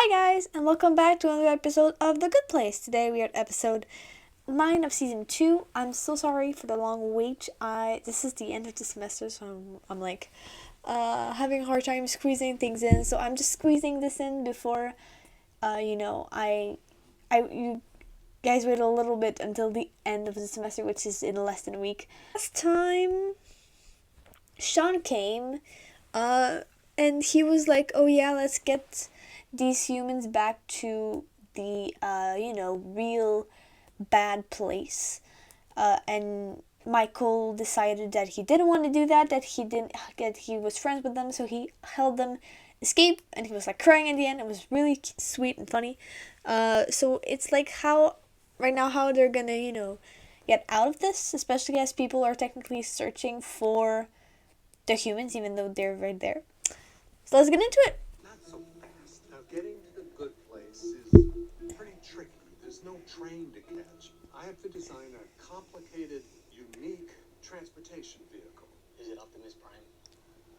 Hi guys, and welcome back to another episode of The Good Place. Today we are at episode 9 of season 2. I'm so sorry for the long wait. This is the end of the semester, so I'm like having a hard time squeezing things in. So I'm just squeezing this in before you guys wait a little bit until the end of the semester, which is in less than a week. Last time Sean came, and he was like, "Oh yeah, let's get these humans back to the real bad place." And Michael decided that he didn't want to do that. He was friends with them, so he helped them escape, and he was like crying in the end. It was really sweet and funny. So it's like how they're gonna get out of this, especially as people are technically searching for the humans, even though they're right there. So let's get into it. Not so fast. Now, getting to the good place is pretty tricky. There's no train to catch. I have to design a complicated, unique transportation vehicle. Is it Optimus Prime?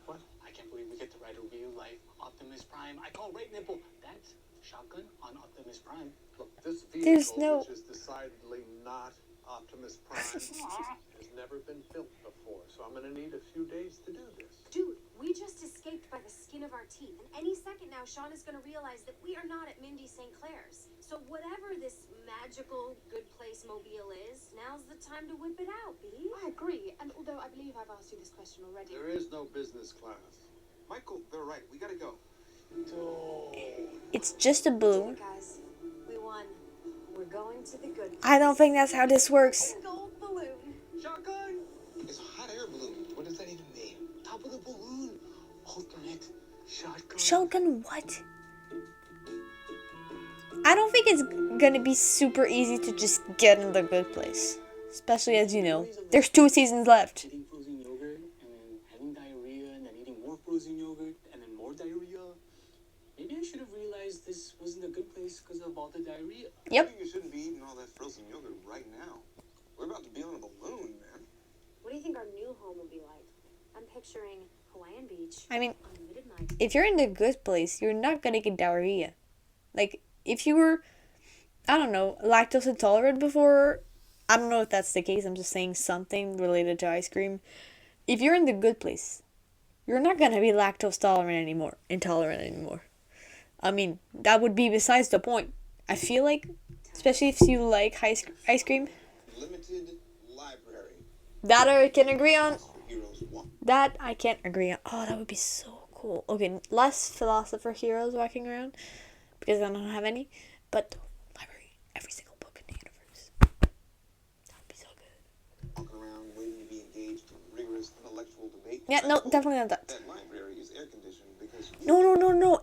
What? I can't believe we get to write a real life Optimus Prime. I call right nipple. That's shotgun on Optimus Prime. Look, this There's vehicle, no- which is decidedly not Optimus Prime, has never been built before, so I'm going to need a few days to do this. Dude, we just escaped by the skin of our teeth. And any second now, Sean is going to realize that we are not at Mindy St. Clair's. So whatever this magical good place mobile is, now's the time to whip it out, B. I agree, and although I believe I've asked you this question already. There is no business class. Michael, they're right. We got to go. It's just a balloon. Guys, we won. We're going to the good place. I don't think that's how this works. Gold balloon. Shotgun! It's a hot air balloon. What does that even mean? Top of the balloon. Ultimate shotgun. Shotgun what? I don't think it's gonna be super easy to just get in the good place. Especially as there's 2 seasons left. Eating frozen yogurt, and then having diarrhea, and then eating more frozen yogurt, and then more diarrhea. Maybe I should have realized this wasn't a good place because of all the diarrhea. Yep. I think you shouldn't be eating all that frozen yogurt right now. We're about to be on a balloon, man. What do you think our new home will be like? I'm picturing Hawaiian Beach I mean, on midnight. if you're in the good place, you're not gonna get diarrhea. Like, if you were, I don't know, lactose intolerant before, I don't know if that's the case, I'm just saying something related to ice cream. If you're in the good place, you're not gonna be lactose intolerant anymore. I mean, that would be besides the point. I feel like, especially if you like ice cream, Limited library. that I can agree on. Heroes 1. That I can't agree on. Oh, that would be so cool. Okay, less philosopher heroes walking around, because I don't have any, but the library, every single book in the universe. That would be so good. Walking around waiting to be engaged in rigorous intellectual debate. Yeah, no, definitely not that. That library is air conditioned because No.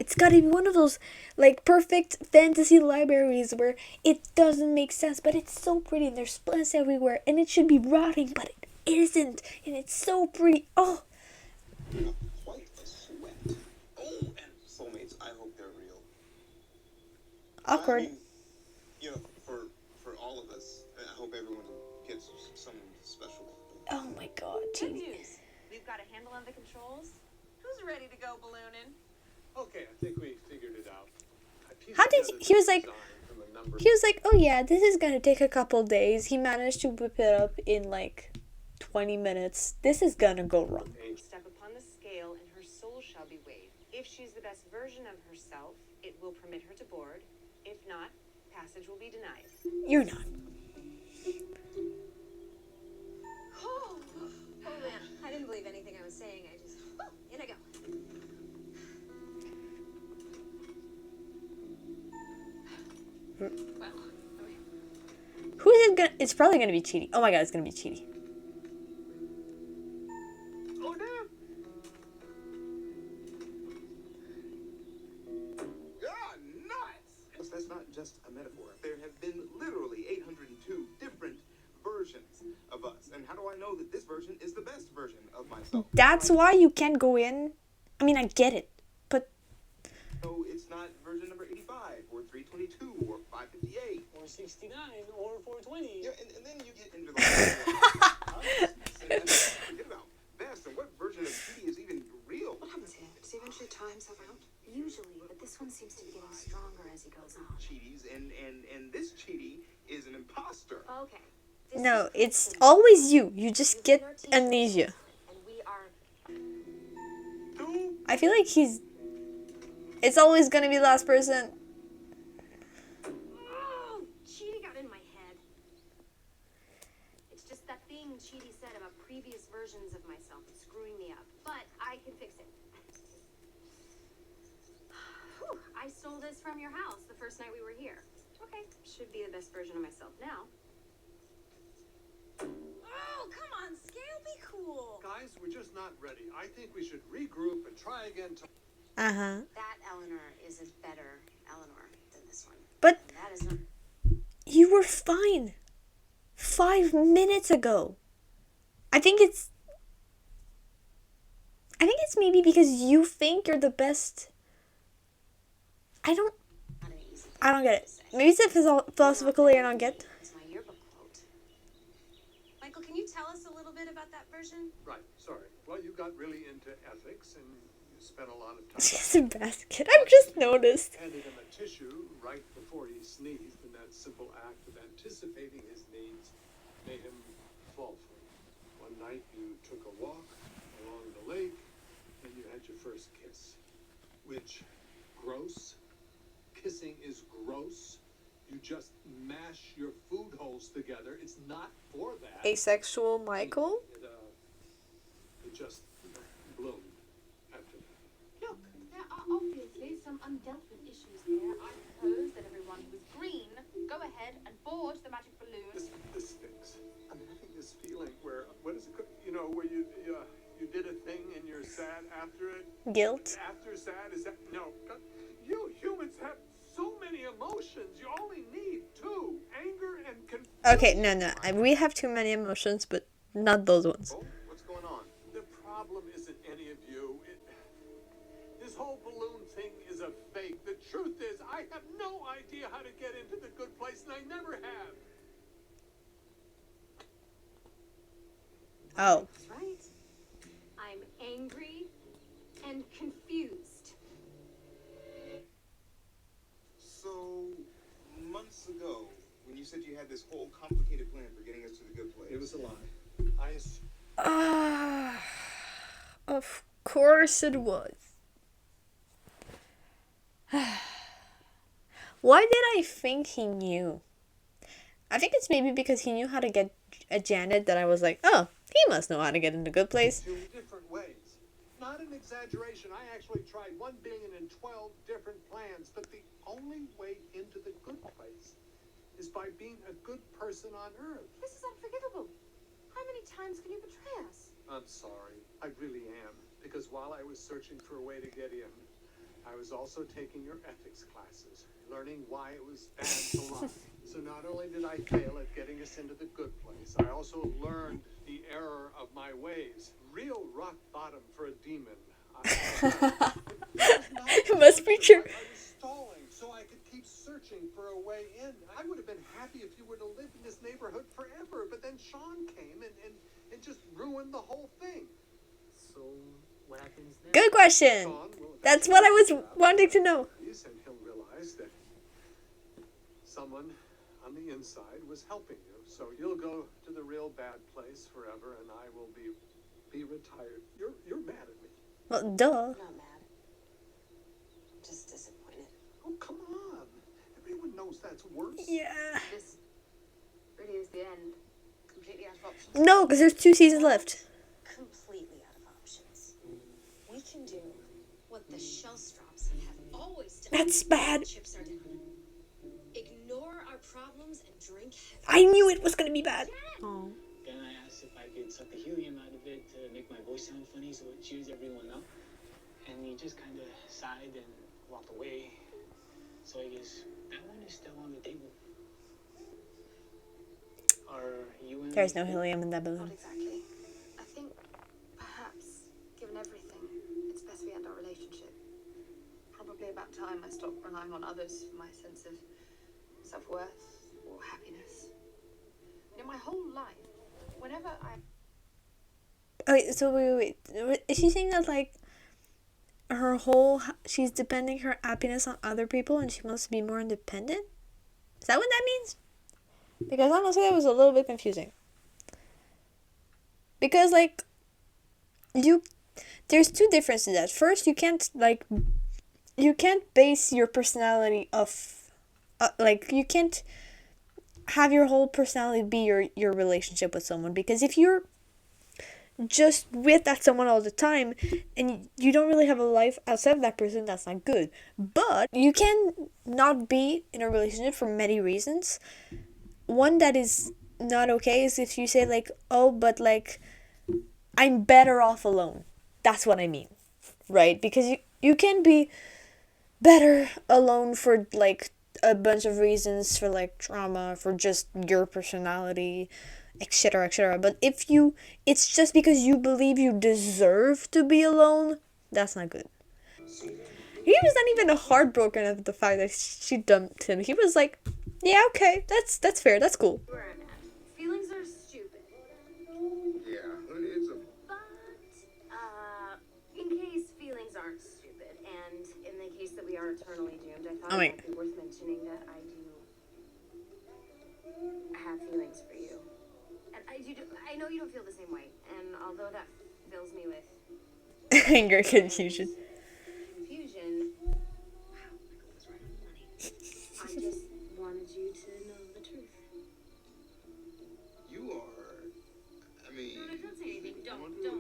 It's gotta be one of those, like, perfect fantasy libraries where it doesn't make sense, but it's so pretty and there's plants everywhere, and it should be rotting, but it isn't, and it's so pretty. Oh, quite a sweat. Oh, and soulmates, I hope they're real. awkward. I mean, for all of us, I hope everyone gets some special. Oh my god, Good gee. news. We've got a handle on the controls. Who's ready to go ballooning? Okay, I think we figured it out. I pieced How did together he was the like? design from a number- He was like, "Oh yeah, this is gonna take a couple days." He managed to whip it up in like 20 minutes. This is gonna go wrong. Step upon the scale, and her soul shall be weighed. If she's the best version of herself, it will permit her to board. If not, passage will be denied. You're not. Oh man, I didn't believe anything I was saying. In I go. Well, Who is it gonna? It's probably gonna be Cheaty. Oh my god, it's gonna be Cheaty. Oh, damn! God, nuts! That's not just a metaphor. There have been literally 802 different versions of us. And how do I know that this version is the best version of myself? That's why you can't go in. I mean, I get it, but So it's not version number 85 or 322 or 558. Or 69, or 420. Yeah, and then you get into the forget about best and what version of Kitty is even real. What happens here? Does he eventually tie himself out? Usually, but this one seems to be getting stronger as he goes on. cheaties, and this cheatie is an imposter. Okay. This No, is it's Kristen. always you. You just You've get been our teacher, amnesia. And we are. I feel like it's always gonna be the last person. Oh, Cheaty got in my head. It's just that thing Cheaty said about previous versions of myself is screwing me up. But I can fix it. Whew, I stole this from your house the first night we were here. Okay, should be the best version of myself now. Oh, come on, Scale, be cool. Guys, we're just not ready. I think we should regroup and try again tomorrow. That Eleanor is a better Eleanor than this one. But And that is not. you were fine 5 minutes ago. I think it's maybe because you think you're the best. I don't Not an easy get it. Maybe it's a philosophical layer I don't get. It's my yearbook quote. Michael, can you tell us a little bit about that version? Right, sorry. Well, you got really into ethics and you spent a lot of time. It's a basket. I've just noticed. Handed him a tissue right before he sneezed, and that simple act of anticipating his needs made him fall for it. One night you took a walk along the lake, and you had your first kiss. Which, gross? Kissing is gross. You just mash your food holes together. It's not for that. Asexual Michael? It just bloomed after that. Look, there are obviously some undealt with issues here. I propose that everyone who is green go ahead and board the magic balloon. This stinks. I'm having this feeling where, what is it, where you did a thing and you're sad after it. Guilt? After sad, is that, no. God, you humans have so many emotions. You only need two, anger and confusion. Okay, no. We have too many emotions, but not those ones. Oh, what's going on? The problem isn't any of you. This whole balloon thing is a fake. The truth is, I have no idea how to get into the good place, and I never have. Oh. That's right. I'm angry and confused. So, months ago, when you said you had this whole complicated plan for getting us to the good place. It was a lie. Of course it was. Why did I think he knew? I think it's maybe because he knew how to get a Janet that I was like, oh, he must know how to get in a good place. 2 different ways. Not an exaggeration. I actually tried 1,012 different plans, but the only way into the good place is by being a good person on Earth. This is unforgivable. How many times can you betray us? I'm sorry. I really am. Because while I was searching for a way to get in, I was also taking your ethics classes, learning why it was bad to lie. So not only did I fail at getting us into the good place, I also learned the error of my ways. Real rock bottom for a demon. It must be true. I was stalling so I could keep searching for a way in. I would have been happy if you were to live in this neighborhood forever, but then Sean came and just ruined the whole thing. So, what happens next? Good question. Sean will That's what I was wanting to know. and he'll realize that someone on the inside was helping you. So you'll go to the real bad place forever, and I will be retired. You're mad at me. Well, duh. I'm not mad. I'm just disappointed. Oh, come on. Everyone knows that's worse. Yeah. This really is the end. Completely out of options. No, because there's 2 seasons left. Completely out of options. We can do what the Shellstrops have always done. That's bad. Chips are down. Ignore our problems and drink heavy. I knew it was gonna be bad. Oh. Then I asked if I could suck the helium out of it to make my voice sound funny so it cheers everyone up. And he just kind of sighed and walked away. So I guess that one is still on the table. Are you and There's no helium in that Not balloon. exactly. I think, perhaps, given everything, it's best we end our relationship. Probably about time I stopped relying on others for my sense of self-worth or happiness. You know, my whole life, whenever I... Okay, so wait. Is she saying that, like, she's depending her happiness on other people and she wants to be more independent? Is that what that means? Because honestly, that was a little bit confusing. Because like there's two differences. At first, you can't base your personality off you can't have your whole personality be your relationship with someone, because if you're just with that someone all the time and you don't really have a life outside of that person, that's not good. But you can not be in a relationship for many reasons. One that is not okay is if you say like, oh, but like I'm better off alone. That's what I mean, right? Because you can be better alone for like a bunch of reasons, for like trauma, for just your personality, etc., etc. But if it's just because you believe you deserve to be alone, that's not good. He was not even heartbroken at the fact that she dumped him. He was like, yeah, okay, that's fair, that's cool. Where I'm at. Feelings are stupid. Yeah, it's a. But, in case feelings aren't stupid, and in the case that we are eternally doomed, I thought Oh it my- might be worth mentioning that I have feelings for you. And I know you don't feel the same way, and although that fills me with Anger, confusion. confusion, wow, Michael was right on the money. I just wanted you to know the truth. You are. I mean. No, don't say anything. I want to.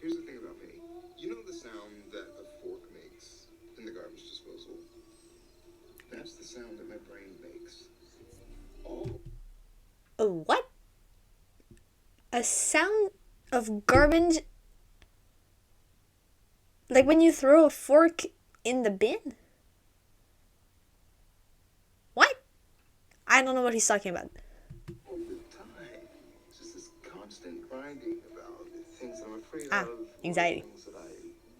Here's the thing about me. You know the sound that a fork makes in the garbage disposal? That's the sound that my brain makes. Oh. A what? A sound of garbage? Like when you throw a fork in the bin? What? I don't know what he's talking about. All the time. It's just this constant grinding about the things that I'm afraid Ah, of. anxiety. Or things that I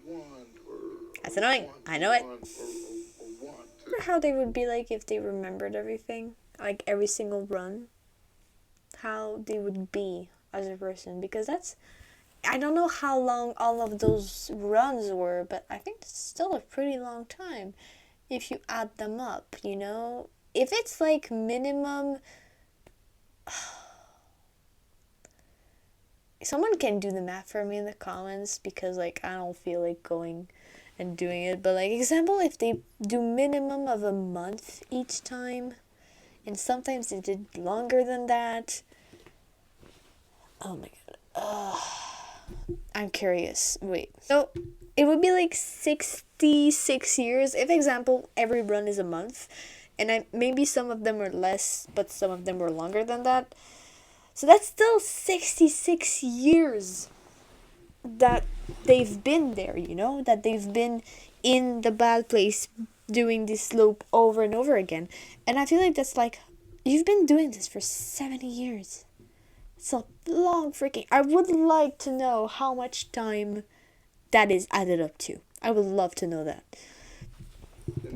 want or. That's annoying. I know it. Want or want to. Remember how they would be like if they remembered everything? Like every single run? How they would be as a person? Because I don't know how long all of those runs were, but I think it's still a pretty long time if you add them up, you know? If it's like minimum... Someone can do the math for me in the comments, because like I don't feel like going and doing it. But like example, if they do minimum of a month each time, and sometimes they did longer than that. Oh my god. I'm curious. Wait. So it would be like 66 years if, example, every run is a month, and maybe some of them are less, but some of them were longer than that. So that's still 66 years that they've been there, you know? That they've been in the bad place doing this loop over and over again. And I feel like that's like, you've been doing this for 70 years. It's a long freaking... I would like to know how much time that is added up to. I would love to know that.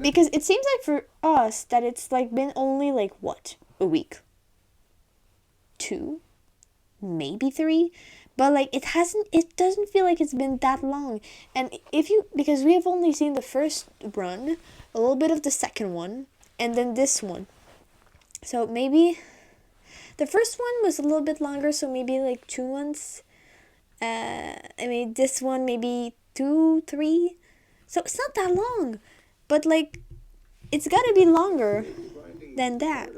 Because it seems like for us that it's like been only like what? A week? 2? Maybe 3? But like it doesn't feel like it's been that long. And because we have only seen the first run, a little bit of the second one, and then this one. So maybe the first one was a little bit longer, so maybe like 2 months. This one maybe 2, 3. So it's not that long. But like, it's gotta be longer than that.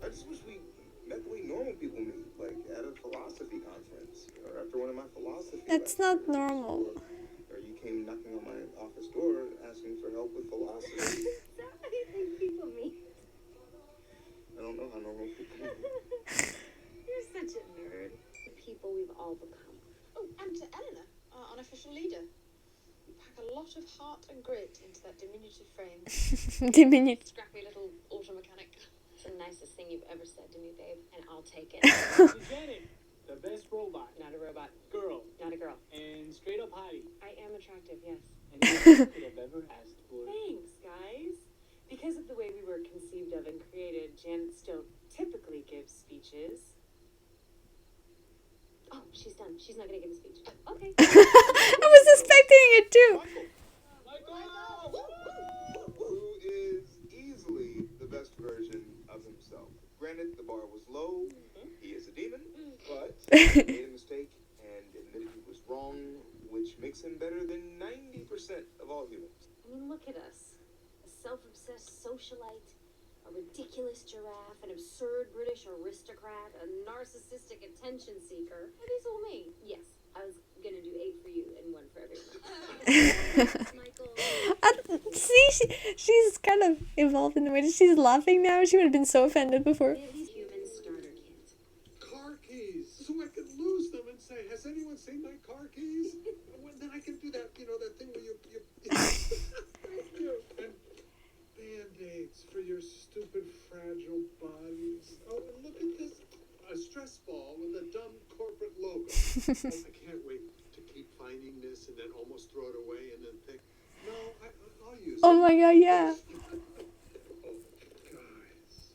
I just wish we met the way normal people meet, like at a philosophy conference or after one of my philosophy. That's not normal. Or you came knocking on my office door asking for help with philosophy. Is that what you think people mean? I don't know how normal people meet. You're such a nerd. The people we've all become. Oh, and to Eleanor, our unofficial leader. You pack a lot of heart and grit into that diminutive frame. Diminutive. Scrappy little auto mechanic. It's the nicest thing you've ever said to me, babe, and I'll take it. You get it. The best robot, not a robot. Girl, Not a girl. and straight up hottie. I am attractive, yes. And everything I could have ever asked for. Thanks, guys. Because of the way we were conceived of and created, Janet Stowe typically gives speeches. Oh, she's done. She's not gonna give a speech. Okay. I was suspecting it too. Who is easily the best version of himself. Granted, the bar was low. He is a demon, but he made a mistake and admitted he was wrong, which makes him better than 90% of all humans. I mean, look at us. A self-obsessed socialite, a ridiculous giraffe, an absurd British aristocrat, a narcissistic attention seeker. Are these all me? Yes. I was gonna do 8 for you and 1 for everyone. Michael. See, she's kind of evolved in the way that she's laughing now. She would have been so offended before. These human starter kit. Car keys, so I can lose them and say, has anyone seen my car keys? Well, then I can do that, that thing where you thank you. And Band-Aids for your stupid fragile bodies. Oh, and look at this. A stress ball with a dumb corporate logo. I can't wait to keep finding this and then almost throw it away and then think, no, I'll use it. Oh my god, yeah. Oh, guys.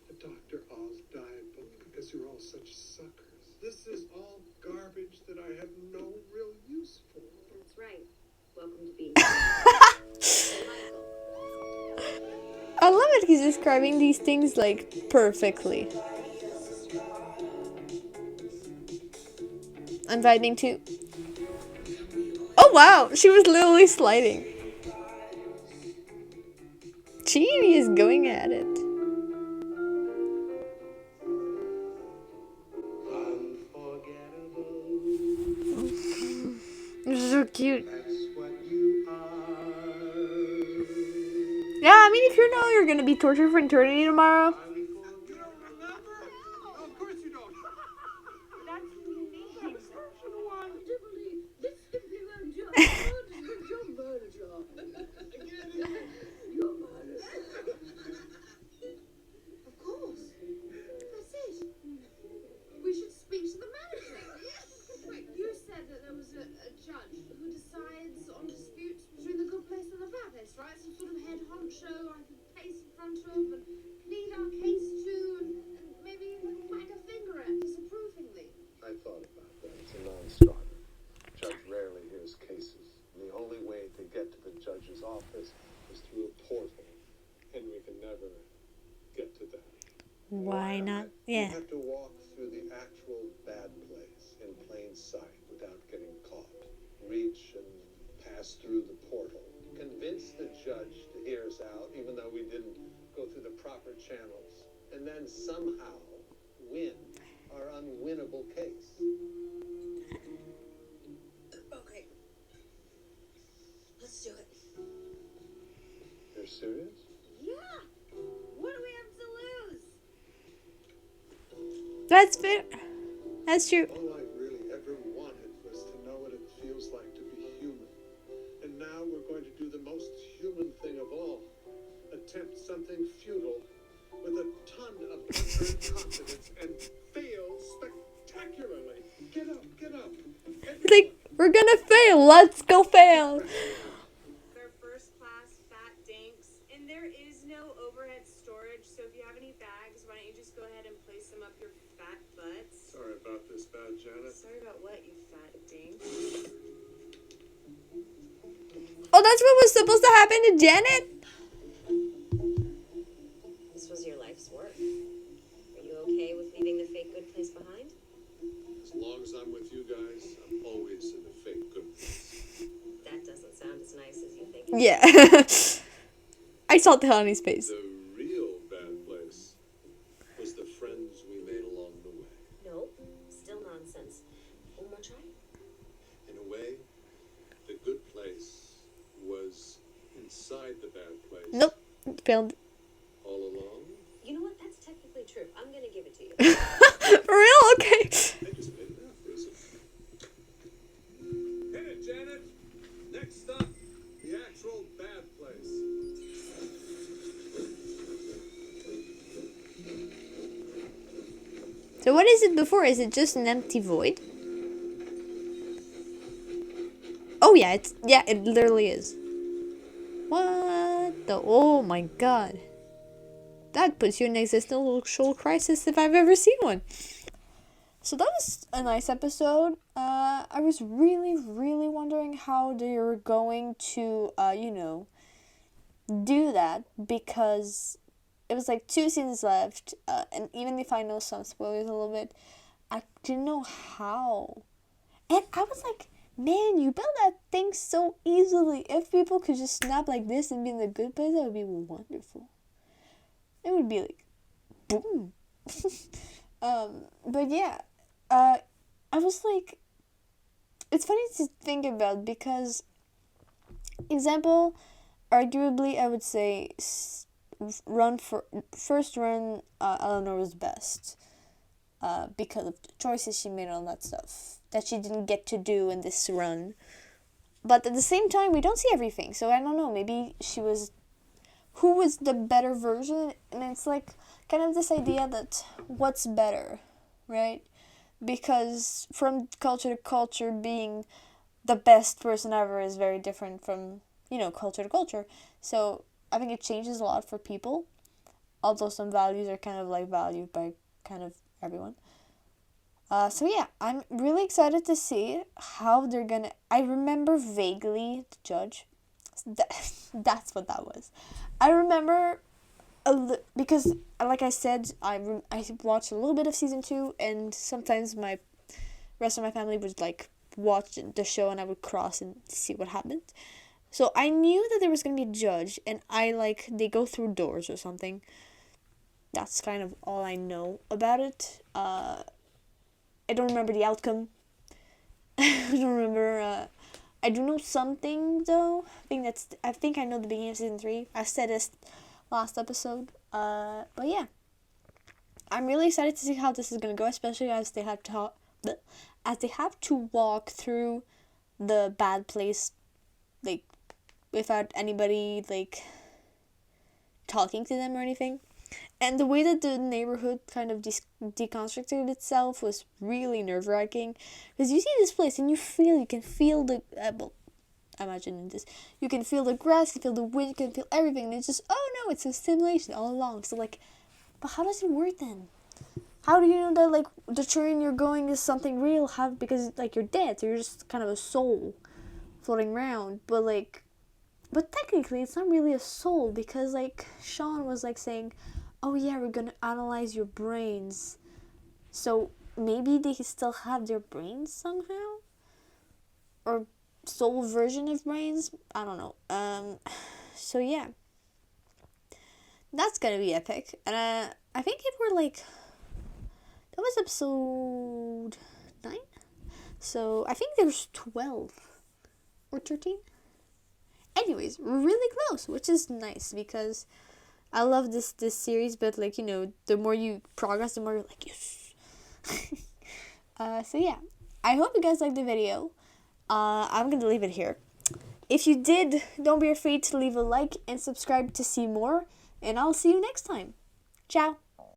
The Dr. Oz diet book because you're all such suckers. This is all garbage that I have no real use for. That's right. Welcome to being I love it. He's describing these things like perfectly. I'm vibing too. Oh wow, she was literally sliding. She is going at it. So cute. Yeah, I mean, if you know you're gonna be tortured for eternity tomorrow. Of course you don't. Of course. That's it. We should speak to the manager. Wait, you said that there was a judge who decides on disputes between the good place and the bad place, right? Some sort of head honcho I could place in front of and plead our case to and maybe even whack a finger at disapprovingly. I thought about that. It's a non-starter. Judge rarely hears cases. And the only way to get to the judge's office is through a portal. And we can never get to that. Why not? You Yeah. have to walk through the actual bad place in plain sight without getting caught. Reach and pass through the portal. Convince the judge to hear us out, even though we didn't go through the proper channels. And then somehow win our unwinnable case. Okay. Let's do it. You're serious? Yeah! What do we have to lose? That's fair. That's true. All I really ever wanted was to know what it feels like to be human. And now we're going to do the most human thing of all. Attempt something futile with a ton of unearned confidence and fail spectacularly. Get up, get up. It's like, we're gonna fail. Let's go fail. They're first class fat dinks, and there is no overhead storage, so if you have any bags, why don't you just go ahead and place them up your fat butts? Sorry about this, bad Janet. Sorry about what, you fat dink? Oh, that's what was supposed to happen to Janet? This was your life's work. Are you okay with leaving the fake good place behind? As long as I'm with you guys, I'm always in the fake good place. That doesn't sound as nice as you think. Yeah. I saw the hell on his face. The real bad place was the friends we made along the way. Nope. Still nonsense. One more try? In a way, the good place was inside the bad place. Nope. Failed. All along? You know what? That's technically true. I'm gonna give it to you. For real? Okay. I just made it up, Risen. Hit it, Janet! Next stop, the actual bad place. So what is it before? Is it just an empty void? Oh yeah, it literally is. What the? Oh my god. That puts you in an existential crisis if I've ever seen one. So that was a nice episode. I was really, really wondering how they were going to, do that, because it was like 2 seasons left, and even if I know some spoilers a little bit, I didn't know how. And I was like, man, you built that thing so easily. If people could just snap like this and be in the good place, that would be wonderful. It would be like, boom. But yeah, I was like, it's funny to think about, because, example, arguably, I would say, first run, Eleanor was best, because of the choices she made and all that stuff that she didn't get to do in this run. But at the same time, we don't see everything, so I don't know, maybe who was the better version? And it's like, kind of this idea that, what's better, right? Because from culture to culture, being the best person ever is very different from, culture to culture. So I think it changes a lot for people, although some values are kind of like valued by kind of everyone. So yeah, I'm really excited to see how they're gonna. I remember vaguely the judge. That's what that was. I remember because, like I said, I watched a little bit of season 2, and sometimes my rest of my family would like watch the show, and I would cross and see what happened. So I knew that there was gonna be a judge, and they go through doors or something. That's kind of all I know about it. I don't remember the outcome. I don't remember. I do know something though. I think I know the beginning of season 3. I said this last episode. But yeah, I'm really excited to see how this is gonna go, especially as they have to walk through the bad place, like, without anybody like talking to them or anything. And the way that the neighborhood kind of deconstructed itself was really nerve-wracking, because you see this place and you can feel the imagine this, you can feel the grass, you can feel the wind, you can feel everything, and it's just, oh no, it's a simulation all along. So like, but how does it work then? How do you know that like the train you're going is something real? Because like you're dead, so you're just kind of a soul floating around. But technically it's not really a soul, because like Sean was like saying, oh yeah, we're gonna analyze your brains. So maybe they still have their brains somehow? Or soul version of brains? I don't know. So yeah. That's gonna be epic. And I think it were like, that was episode 9? So I think there's 12 or 13. Anyways, we're really close, which is nice, because I love this series, but like, the more you progress, the more you're like, yes. So yeah, I hope you guys liked the video. I'm gonna leave it here. If you did, don't be afraid to leave a like and subscribe to see more, and I'll see you next time. Ciao.